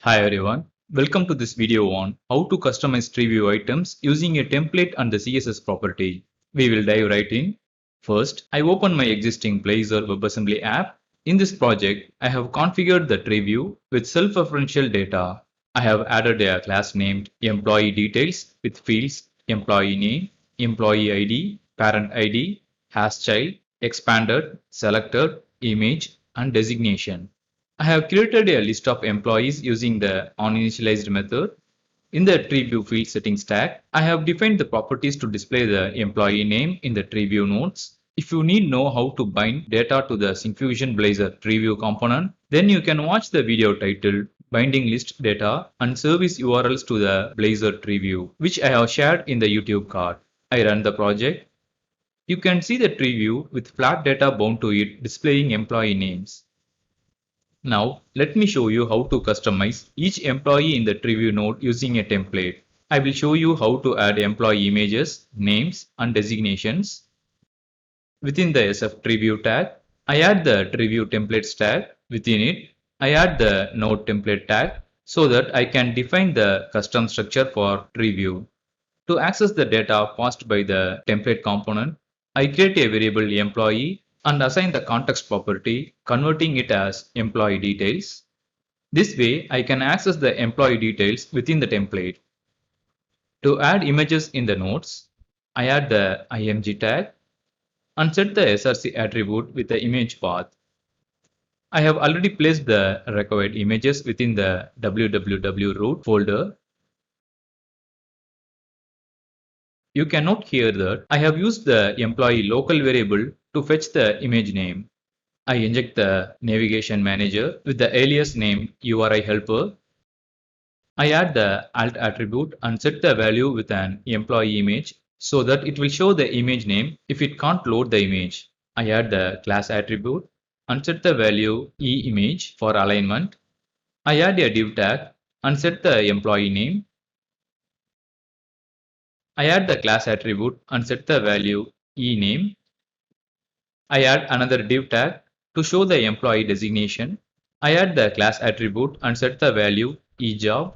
Hi everyone, welcome to this video on how to customize tree view items using a template and the CSS property. We will dive right in. First, I open my existing Blazor WebAssembly app. In this project, I have configured the tree view with self-referential data. I have added a class named employee details with fields employee name, employee ID, parent ID, has child, expanded, selected, image, and designation. I have created a list of employees using the onInitialized method. In the tree view field settings tag, I have defined the properties to display the employee name in the tree view nodes. If you need to know how to bind data to the Syncfusion Blazor tree view component, then you can watch the video titled Binding List Data and Service URLs to the Blazor tree view, which I have shared in the YouTube card. I run the project. You can see the tree view with flat data bound to it displaying employee names. Now, let me show you how to customize each employee in the tree view node using a template. I will show you how to add employee images, names, and designations. Within the SF tree view tag, I add the tree view templates tag. Within it, I add the node template tag so that I can define the custom structure for tree view. To access the data passed by the template component, I create a variable employee and assign the context property, converting it as employee details. This way, I can access the employee details within the template. To add images in the nodes, I add the img tag and set the src attribute with the image path. I have already placed the required images within the www root folder. You can note here that I have used the employee local variable to fetch the image name. I inject the navigation manager with the alias name URI helper. I add the alt attribute and set the value with an employee image so that it will show the image name if it can't load the image. I add the class attribute and set the value eImage for alignment. I add a div tag and set the employee name. I add the class attribute and set the value ename. I add another div tag to show the employee designation. I add the class attribute and set the value ejob.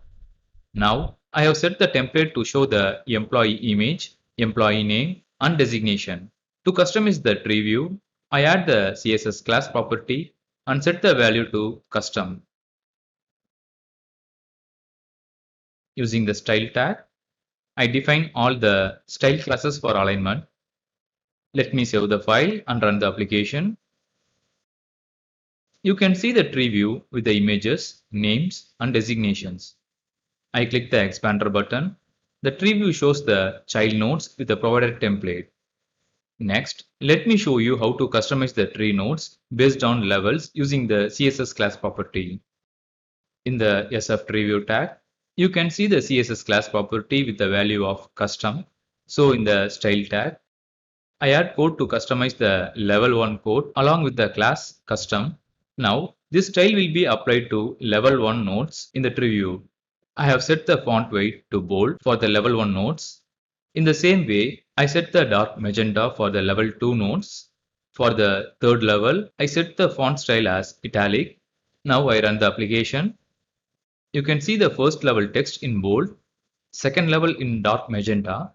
Now I have set the template to show the employee image, employee name, and designation. To customize the tree view, I add the CSS class property and set the value to custom. Using the style tag, I define all the style classes for alignment. Let me save the file and run the application. You can see the tree view with the images, names, and designations. I click the expander button. The tree view shows the child nodes with the provided template. Next, let me show you how to customize the tree nodes based on levels using the CSS class property. In the SF tree view tag, you can see the CSS class property with the value of custom. So in the style tag, I add code to customize the level 1 code along with the class custom. Now, this style will be applied to level 1 nodes in the tree view. I have set the font weight to bold for the level 1 nodes. In the same way, I set the dark magenta for the level 2 nodes. For the third level, I set the font style as italic. Now I run the application. You can see the first level text in bold, second level in dark magenta,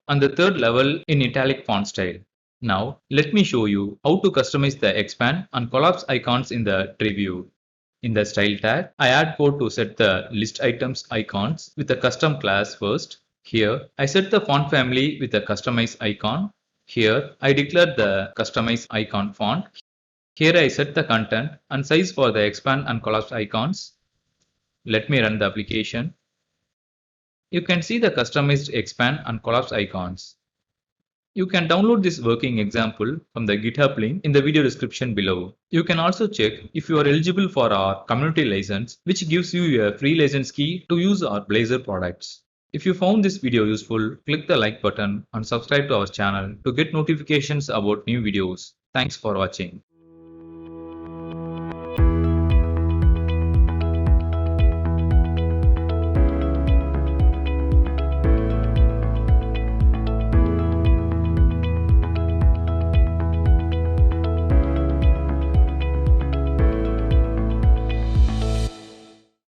and the third level in italic font style. Now, let me show you how to customize the expand and collapse icons in the tree view. In the style tag, I add code to set the list items icons with a custom class first. Here, I set the font family with a customize icon. Here, I declare the customize icon font. Here, I set the content and size for the expand and collapse icons. Let me run the application. You can see the customized expand and collapse icons. You can download this working example from the GitHub link in the video description below. You can also check if you are eligible for our community license, which gives you a free license key to use our Blazor products. If you found this video useful, click the like button and subscribe to our channel to get notifications about new videos. Thanks for watching.